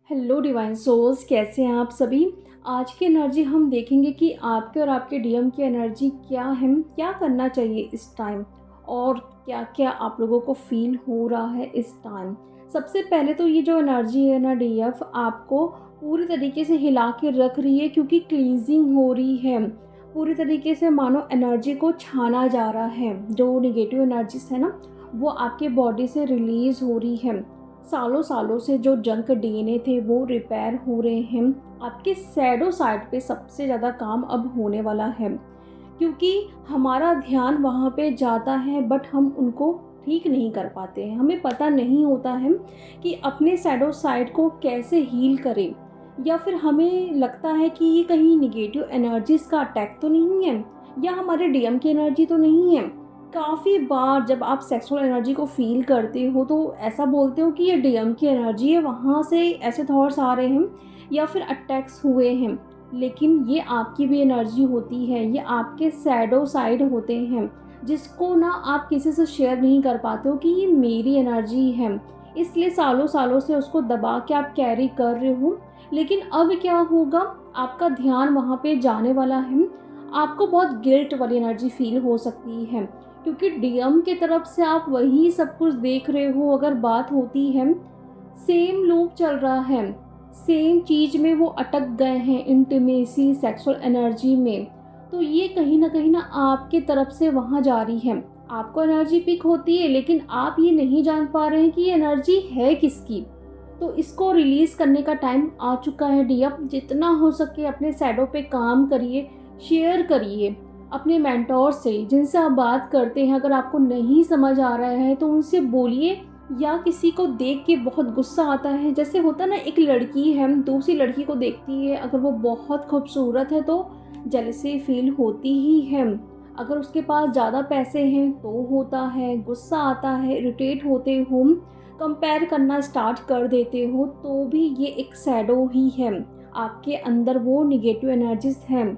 Hello divine souls, कैसे हैं आप सभी। आज की एनर्जी हम देखेंगे कि आपके और आपके डीएम की एनर्जी क्या है, क्या करना चाहिए इस टाइम और क्या क्या आप लोगों को फील हो रहा है इस टाइम। सबसे पहले तो ये जो एनर्जी है ना डीएफ, आपको पूरी तरीके से हिला के रख रही है क्योंकि क्लींजिंग हो रही है। पूरी तरीके से मानो एनर्जी को छाना जा रहा है। जो निगेटिव एनर्जीज है ना, वो आपके बॉडी से रिलीज़ हो रही है। सालों सालों से जो जंक डीएनए थे वो रिपेयर हो रहे हैं। आपके शैडो साइड पे सबसे ज़्यादा काम अब होने वाला है क्योंकि हमारा ध्यान वहाँ पे जाता है बट हम उनको ठीक नहीं कर पाते हैं। हमें पता नहीं होता है कि अपने शैडो साइड को कैसे हील करें, या फिर हमें लगता है कि ये कहीं निगेटिव एनर्जीज़ का अटैक तो नहीं है या हमारे डीएम की एनर्जी तो नहीं है। काफ़ी बार जब आप सेक्सुअल एनर्जी को फील करते हो तो ऐसा बोलते हो कि ये डीएम की एनर्जी है, वहाँ से ऐसे थॉट्स आ रहे हैं या फिर अटैक्स हुए हैं। लेकिन ये आपकी भी एनर्जी होती है, ये आपके शैडो साइड होते हैं जिसको ना आप किसी से शेयर नहीं कर पाते हो कि ये मेरी एनर्जी है। इसलिए सालों सालों से उसको दबा के आप कैरी कर रहे हो। लेकिन अब क्या होगा, आपका ध्यान वहाँ पे जाने वाला है। आपको बहुत गिल्ट वाली एनर्जी फील हो सकती है क्योंकि डीएम की तरफ से आप वही सब कुछ देख रहे हो। अगर बात होती है, सेम लूप चल रहा है, सेम चीज़ में वो अटक गए हैं, इंटीमेसी सेक्सुअल एनर्जी में। तो ये कहीं ना आपके तरफ से वहाँ जा रही है। आपको एनर्जी पिक होती है लेकिन आप ये नहीं जान पा रहे हैं कि ये एनर्जी है किसकी। तो इसको रिलीज़ करने का टाइम आ चुका है डीएम। जितना हो सके अपने शैडो पे काम करिए, शेयर करिए अपने मेंटोर से जिनसे आप बात करते हैं। अगर आपको नहीं समझ आ रहा है तो उनसे बोलिए, या किसी को देख के बहुत गुस्सा आता है, जैसे होता ना, एक लड़की है दूसरी लड़की को देखती है, अगर वो बहुत खूबसूरत है तो जेलसी फील होती ही है। अगर उसके पास ज़्यादा पैसे हैं तो होता है, गुस्सा आता है, इरिटेट होते हो, कंपेयर करना स्टार्ट कर देते हो, तो भी ये एक शैडो ही है। आपके अंदर वो निगेटिव एनर्जीज हैं।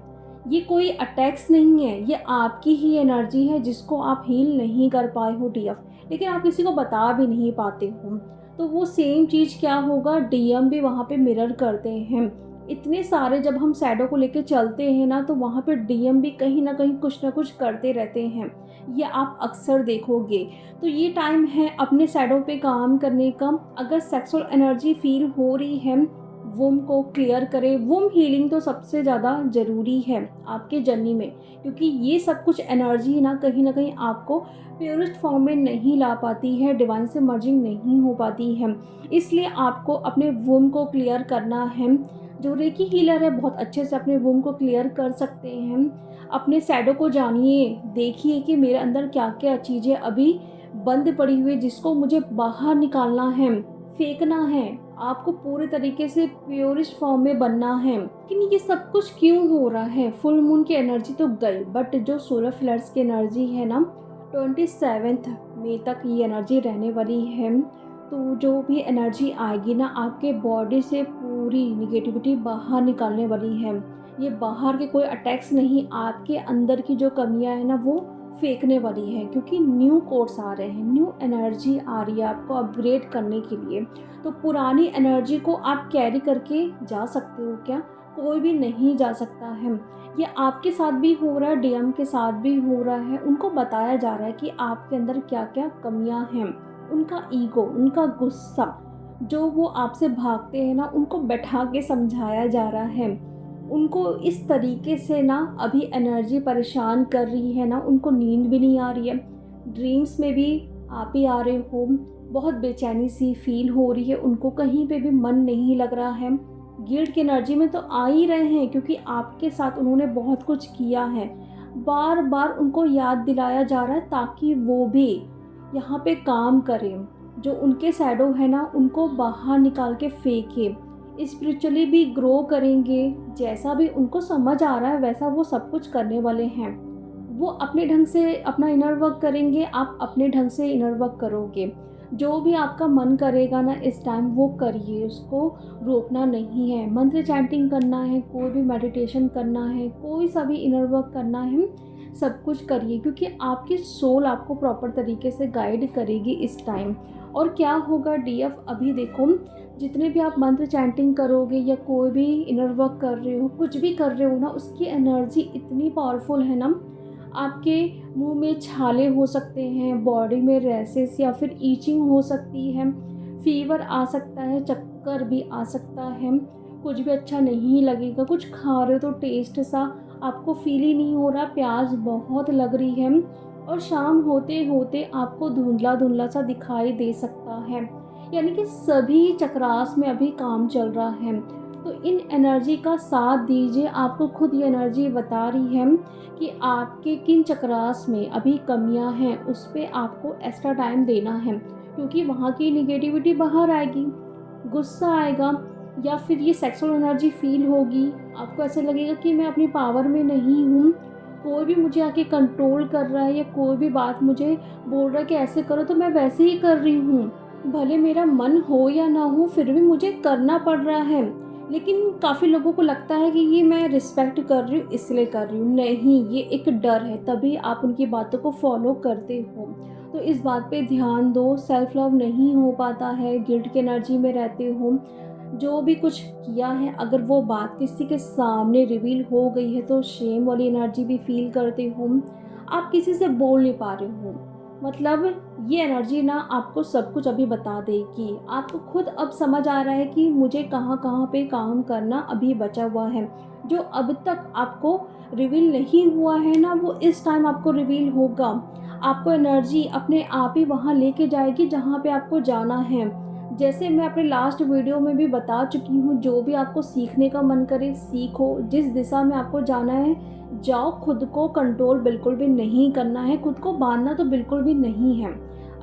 ये कोई अटैक्स नहीं है, ये आपकी ही एनर्जी है जिसको आप हील नहीं कर पाए हो डीएफ, लेकिन आप किसी को बता भी नहीं पाते हो। तो वो सेम चीज़ क्या होगा, डीएम भी वहाँ पे मिरर करते हैं। इतने सारे जब हम शैडो को लेके चलते हैं ना, तो वहाँ पे डीएम भी कहीं ना कुछ करते रहते हैं। ये आप अक्सर देखोगे। तो ये टाइम है अपने शैडो पे काम करने का। अगर सेक्सुअल एनर्जी फील हो रही है, वुम को क्लियर करें। वुम हीलिंग तो सबसे ज़्यादा ज़रूरी है आपके जर्नी में, क्योंकि ये सब कुछ एनर्जी ना कहीं आपको प्योरेस्ट फॉर्म में नहीं ला पाती है, डिवाइन से मर्जिंग नहीं हो पाती है। इसलिए आपको अपने वुम को क्लियर करना है। जो रेकी हीलर है बहुत अच्छे से अपने वुम को क्लियर कर सकते हैं। अपने शैडो को जानिए, देखिए कि मेरे अंदर क्या क्या चीज़ें अभी बंद पड़ी हुई जिसको मुझे बाहर निकालना है, फेंकना है। आपको पूरे तरीके से प्योरिस्ट फॉर्म में बनना है। लेकिन ये सब कुछ क्यों हो रहा है? फुल मून की एनर्जी तो गई, बट जो सोलर फ्लड्स की एनर्जी है ना, 27 मई तक ये एनर्जी रहने वाली है। तो जो भी एनर्जी आएगी ना, आपके बॉडी से पूरी निगेटिविटी बाहर निकालने वाली है। ये बाहर के कोई अटैक्स नहीं, आपके अंदर की जो कमियां है ना वो फेंकने वाली है, क्योंकि न्यू कोड्स आ रहे हैं, न्यू एनर्जी आ रही है आपको अपग्रेड करने के लिए। तो पुरानी एनर्जी को आप कैरी करके जा सकते हो क्या? कोई भी नहीं जा सकता है। ये आपके साथ भी हो रहा है, डीएम के साथ भी हो रहा है। उनको बताया जा रहा है कि आपके अंदर क्या क्या कमियां हैं। उनका ईगो, उनका गुस्सा, जो वो आपसे भागते हैं ना, उनको बैठा के समझाया जा रहा है। उनको इस तरीके से ना अभी एनर्जी परेशान कर रही है ना, उनको नींद भी नहीं आ रही है। ड्रीम्स में भी आप ही आ रहे हो। बहुत बेचैनी सी फील हो रही है उनको, कहीं पे भी मन नहीं लग रहा है। गिल्ट की एनर्जी में तो आ ही रहे हैं क्योंकि आपके साथ उन्होंने बहुत कुछ किया है। बार बार उनको याद दिलाया जा रहा है ताकि वो भी यहाँ पे काम करें। जो उनके शैडो है ना, उनको बाहर निकाल के फेंके। स्पिरिचुअली भी ग्रो करेंगे। जैसा भी उनको समझ आ रहा है वैसा वो सब कुछ करने वाले हैं। वो अपने ढंग से अपना इनर वर्क करेंगे, आप अपने ढंग से इनर वर्क करोगे। जो भी आपका मन करेगा ना इस टाइम वो करिए, उसको रोकना नहीं है। मंत्र चैंटिंग करना है, कोई भी मेडिटेशन करना है, कोई सा भी इनर वर्क करना है, सब कुछ करिए, क्योंकि आपकी सोल आपको प्रॉपर तरीके से गाइड करेगी इस टाइम। और क्या होगा डीएफ, अभी देखो, जितने भी आप मंत्र चैंटिंग करोगे या कोई भी इनर वर्क कर रहे हो, कुछ भी कर रहे हो ना, उसकी एनर्जी इतनी पावरफुल है ना, आपके मुंह में छाले हो सकते हैं, बॉडी में रैसेस या फिर ईचिंग हो सकती है, फीवर आ सकता है, चक्कर भी आ सकता है, कुछ भी अच्छा नहीं लगेगा, कुछ खा रहे हो तो टेस्ट सा आपको फील ही नहीं हो रहा, प्यास बहुत लग रही है और शाम होते होते आपको धुंधला धुंधला सा दिखाई दे सकता है। यानी कि सभी चक्रास में अभी काम चल रहा है। तो इन एनर्जी का साथ दीजिए, आपको खुद ये एनर्जी बता रही है कि आपके किन चक्रास में अभी कमियां हैं, उस पर आपको एक्स्ट्रा टाइम देना है, क्योंकि वहाँ की निगेटिविटी बाहर आएगी, गुस्सा आएगा या फिर ये सेक्सुअल एनर्जी फील होगी। आपको ऐसा लगेगा कि मैं अपनी पावर में नहीं हूँ, कोई भी मुझे आके कंट्रोल कर रहा है या कोई भी बात मुझे बोल रहा है कि ऐसे करो तो मैं वैसे ही कर रही हूँ, भले मेरा मन हो या ना हो फिर भी मुझे करना पड़ रहा है। लेकिन काफ़ी लोगों को लगता है कि ये मैं रिस्पेक्ट कर रही हूँ इसलिए कर रही हूँ, नहीं, ये एक डर है, तभी आप उनकी बातों को फॉलो करते हो। तो इस बात पे ध्यान दो, सेल्फ लव नहीं हो पाता है, गिल्ट की एनर्जी में रहते हो, जो भी कुछ किया है अगर वो बात किसी के सामने रिवील हो गई है तो शेम वाली एनर्जी भी फील करते हो, आप किसी से बोल नहीं पा रहे हो। मतलब ये एनर्जी ना आपको सब कुछ अभी बता देगी, आपको खुद अब समझ आ रहा है कि मुझे कहाँ कहाँ पे काम करना अभी बचा हुआ है, जो अब तक आपको रिवील नहीं हुआ है ना, वो इस टाइम आपको रिवील होगा। आपको एनर्जी अपने आप ही वहाँ लेके जाएगी जहाँ पे आपको जाना है। जैसे मैं अपने लास्ट वीडियो में भी बता चुकी हूँ, जो भी आपको सीखने का मन करे सीखो, जिस दिशा में आपको जाना है जाओ, खुद को कंट्रोल बिल्कुल भी नहीं करना है, खुद को बांधना तो बिल्कुल भी नहीं है।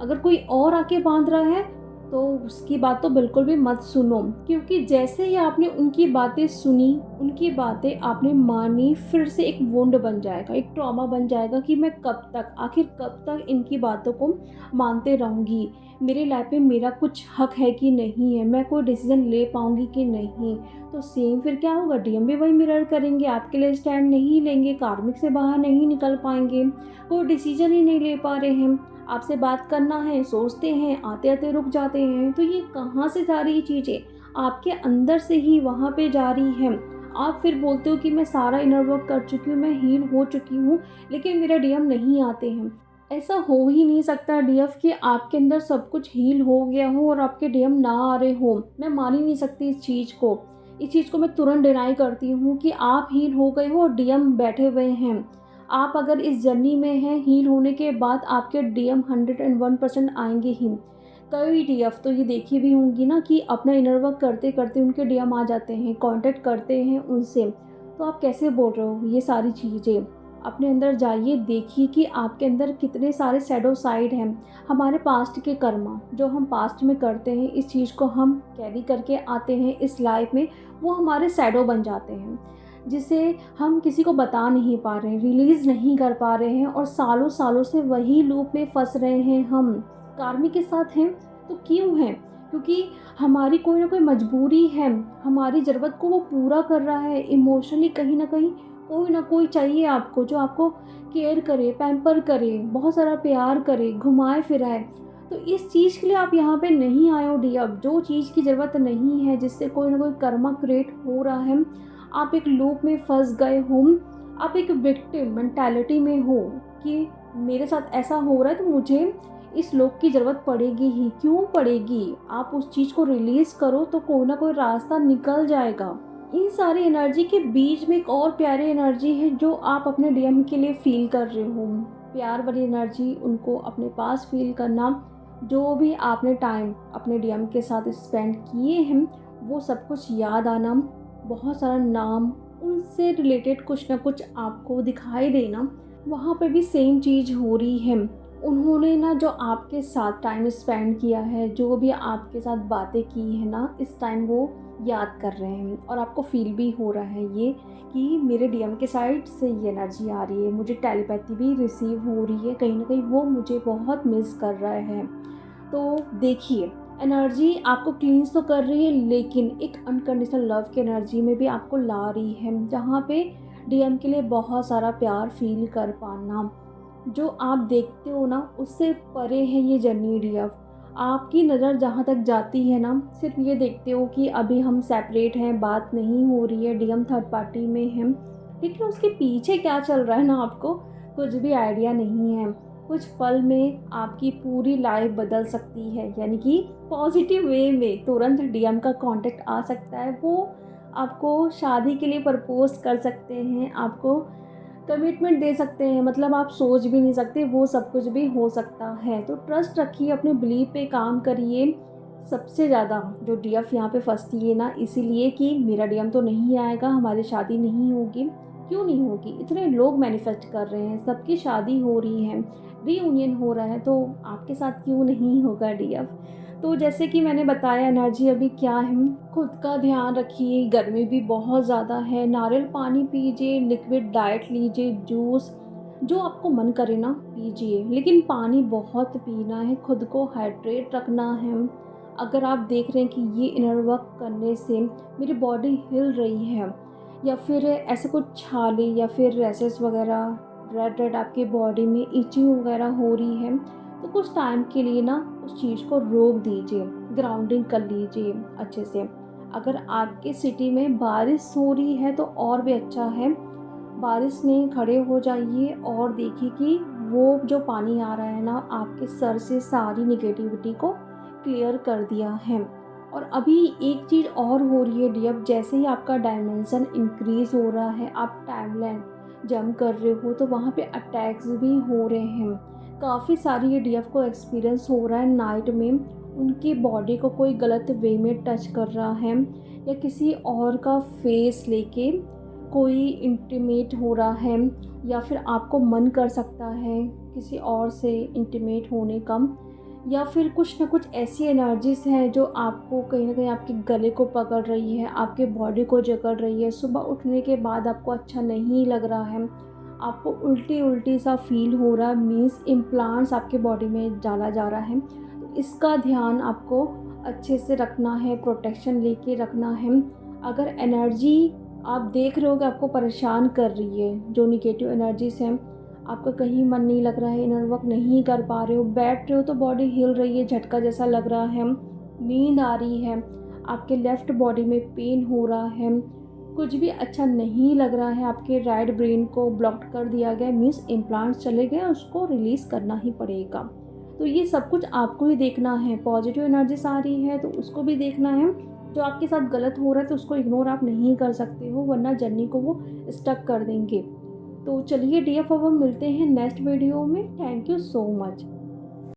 अगर कोई और आके बांध रहा है तो उसकी बात तो बिल्कुल भी मत सुनो, क्योंकि जैसे ही आपने उनकी बातें सुनी, उनकी बातें आपने मानी, फिर से एक वुंड बन जाएगा, एक ट्रॉमा बन जाएगा कि मैं कब तक, आखिर कब तक इनकी बातों को मानते रहूँगी, मेरी लाइफ में मेरा कुछ हक है कि नहीं है, मैं कोई डिसीजन ले पाऊँगी कि नहीं। तो सेम फिर क्या होगा, डीएम भी वही मिरर करेंगे, आपके लिए स्टैंड नहीं लेंगे, कार्मिक से बाहर नहीं निकल पाएंगे, कोई डिसीजन ही नहीं ले पा रहे हैं, आपसे बात करना है सोचते हैं, आते आते रुक जाते हैं। तो ये कहाँ से जा रही चीज़ें, आपके अंदर से ही वहाँ पे जा रही है। आप फिर बोलते हो कि मैं सारा इनर वर्क कर चुकी हूँ, मैं हील हो चुकी हूँ, लेकिन मेरा डीएम नहीं आते हैं। ऐसा हो ही नहीं सकता डीएफ कि आपके अंदर सब कुछ हील हो गया हो और आपके डीएम ना आ रहे हो। मैं मान ही नहीं सकती इस चीज़ को, इस चीज़ को मैं तुरंत डिनाई करती हूँ कि आप हील हो गए हो और डीएम बैठे हुए हैं। आप अगर इस जर्नी में हैं, हील होने के बाद आपके डीएम 101% आएंगे ही। कई डीएफ तो ये देखी भी होंगी ना कि अपना इनर वर्क करते करते उनके डीएम आ जाते हैं, कांटेक्ट करते हैं उनसे। तो आप कैसे बोल रहे हो ये सारी चीज़ें, अपने अंदर जाइए, देखिए कि आपके अंदर कितने सारे शैडो साइड हैं। हमारे पास्ट के कर्मा जो हम पास्ट में करते हैं, इस चीज़ को हम कैरी करके आते हैं इस लाइफ में, वो हमारे शैडो बन जाते हैं, जिसे हम किसी को बता नहीं पा रहे हैं, रिलीज़ नहीं कर पा रहे हैं और सालों सालों से वही लूप में फंस रहे हैं। हम कार्मिक के साथ हैं तो क्यों हैं, क्योंकि हमारी कोई ना कोई मजबूरी है, हमारी ज़रूरत को वो पूरा कर रहा है। इमोशनली कहीं ना कोई चाहिए आपको, जो आपको केयर करे, पैम्पर करे, बहुत सारा प्यार करे, घुमाए फिराए। तो इस चीज़ के लिए आप यहाँ पे नहीं आए हो डी, अब जो चीज़ की ज़रूरत नहीं है, जिससे कोई ना कोई कर्मा क्रिएट हो रहा है, आप एक लूप में फंस गए हो, आप एक विक्टिम मेंटालिटी में हो कि मेरे साथ ऐसा हो रहा है तो मुझे इस लोक की ज़रूरत पड़ेगी ही, क्यों पड़ेगी। आप उस चीज़ को रिलीज़ करो तो कोई ना कोई रास्ता निकल जाएगा। इन सारी एनर्जी के बीच में एक और प्यारी एनर्जी है जो आप अपने डीएम के लिए फील कर रहे हो, प्यार वाली एनर्जी, उनको अपने पास फील करना। जो भी आपने टाइम अपने डीएम के साथ स्पेंड किए हैं वो सब कुछ याद आना, बहुत सारा नाम, उनसे रिलेटेड कुछ ना कुछ आपको दिखाई देना, वहाँ पे भी सेम चीज़ हो रही है। उन्होंने ना जो आपके साथ टाइम स्पेंड किया है, जो भी आपके साथ बातें की है ना, इस टाइम वो याद कर रहे हैं और आपको फील भी हो रहा है ये कि मेरे डीएम के साइड से ये एनर्जी आ रही है, मुझे टेलीपैथी भी रिसीव हो रही है, कहीं ना कहीं वो मुझे बहुत मिस कर रहा है। तो देखिए, एनर्जी आपको क्लींस तो कर रही है, लेकिन एक अनकंडीशनल लव की एनर्जी में भी आपको ला रही है, जहाँ पे डीएम के लिए बहुत सारा प्यार फील कर पाना। जो आप देखते हो ना उससे परे है ये जर्नी डीएफ। आपकी नज़र जहाँ तक जाती है ना, सिर्फ ये देखते हो कि अभी हम सेपरेट हैं, बात नहीं हो रही है, डीएम थर्ड पार्टी में हैं, लेकिन उसके पीछे क्या चल रहा है ना, आपको कुछ भी आइडिया नहीं है। कुछ पल में आपकी पूरी लाइफ बदल सकती है, यानी कि पॉजिटिव वे में तुरंत डीएम का कांटेक्ट आ सकता है। वो आपको शादी के लिए प्रपोज़ कर सकते हैं, आपको कमिटमेंट दे सकते हैं, मतलब आप सोच भी नहीं सकते, वो सब कुछ भी हो सकता है। तो ट्रस्ट रखिए, अपने बिलीव पे काम करिए। सबसे ज़्यादा जो डीएफ यहाँ पे फँसती है ना, इसीलिए कि मेरा डीएम तो नहीं आएगा, हमारी शादी नहीं होगी। क्यों नहीं होगी? इतने लोग मैनिफेस्ट कर रहे हैं, सबकी शादी हो रही है, रीयूनियन हो रहा है, तो आपके साथ क्यों नहीं होगा डीएफ? तो जैसे कि मैंने बताया, एनर्जी अभी क्या है, खुद का ध्यान रखिए, गर्मी भी बहुत ज़्यादा है, नारियल पानी पीजिए, लिक्विड डाइट लीजिए, जूस जो आपको मन करे ना पीजिए, लेकिन पानी बहुत पीना है, खुद को हाइड्रेट रखना है। अगर आप देख रहे हैं कि ये इनर वर्क करने से मेरी बॉडी हिल रही है, या फिर ऐसे कुछ छाले या फिर रैसेस वगैरह, रेड रेड आपकी बॉडी में इचिंग वगैरह हो रही है, तो कुछ टाइम के लिए ना उस चीज़ को रोक दीजिए, ग्राउंडिंग कर लीजिए अच्छे से। अगर आपके सिटी में बारिश हो रही है तो और भी अच्छा है, बारिश में खड़े हो जाइए और देखिए कि वो जो पानी आ रहा है ना, आपके सर से सारी निगेटिविटी को क्लियर कर दिया है। और अभी एक चीज़ और हो रही है डियर, जैसे ही आपका डायमेंशन इंक्रीज़ हो रहा है, आप टाइमलाइन जंप कर रहे हो, तो वहाँ पे अटैक्स भी हो रहे हैं। काफ़ी सारी ये डीएफ को एक्सपीरियंस हो रहा है, नाइट में उनकी बॉडी को कोई गलत वे में टच कर रहा है, या किसी और का फेस लेके कोई इंटीमेट हो रहा है, या फिर आपको मन कर सकता है किसी और से इंटीमेट होने का, या फिर कुछ ना कुछ ऐसी एनर्जीज़ हैं जो आपको कहीं न कहीं आपके गले को पकड़ रही है, आपके बॉडी को जकड़ रही है। सुबह उठने के बाद आपको अच्छा नहीं लग रहा है, आपको उल्टी-उल्टी सा फ़ील हो रहा है, मीन्स इम्प्लांट्स आपके बॉडी में डाला जा रहा है। तो इसका ध्यान आपको अच्छे से रखना है, प्रोटेक्शन लेके रखना है। अगर एनर्जी आप देख रहे हो कि आपको परेशान कर रही है, जो नेगेटिव एनर्जीज़ हैं, आपका कहीं मन नहीं लग रहा है, इनर वर्क नहीं कर पा रहे हो, बैठ रहे हो तो बॉडी हिल रही है, झटका जैसा लग रहा है, नींद आ रही है, आपके लेफ़्ट बॉडी में पेन हो रहा है, कुछ भी अच्छा नहीं लग रहा है, आपके राइट ब्रेन को ब्लॉक कर दिया गया, मीन्स इम्प्लांट्स चले गए, उसको रिलीज़ करना ही पड़ेगा। तो ये सब कुछ आपको ही देखना है। पॉजिटिव एनर्जीज़ आ रही है तो उसको भी देखना है, जो आपके साथ गलत हो रहा है तो उसको इग्नोर आप नहीं कर सकते हो, वरना जर्नी को वो स्टक कर देंगे। तो चलिए डियर, अब हम मिलते हैं नेक्स्ट वीडियो में। Thank you so much.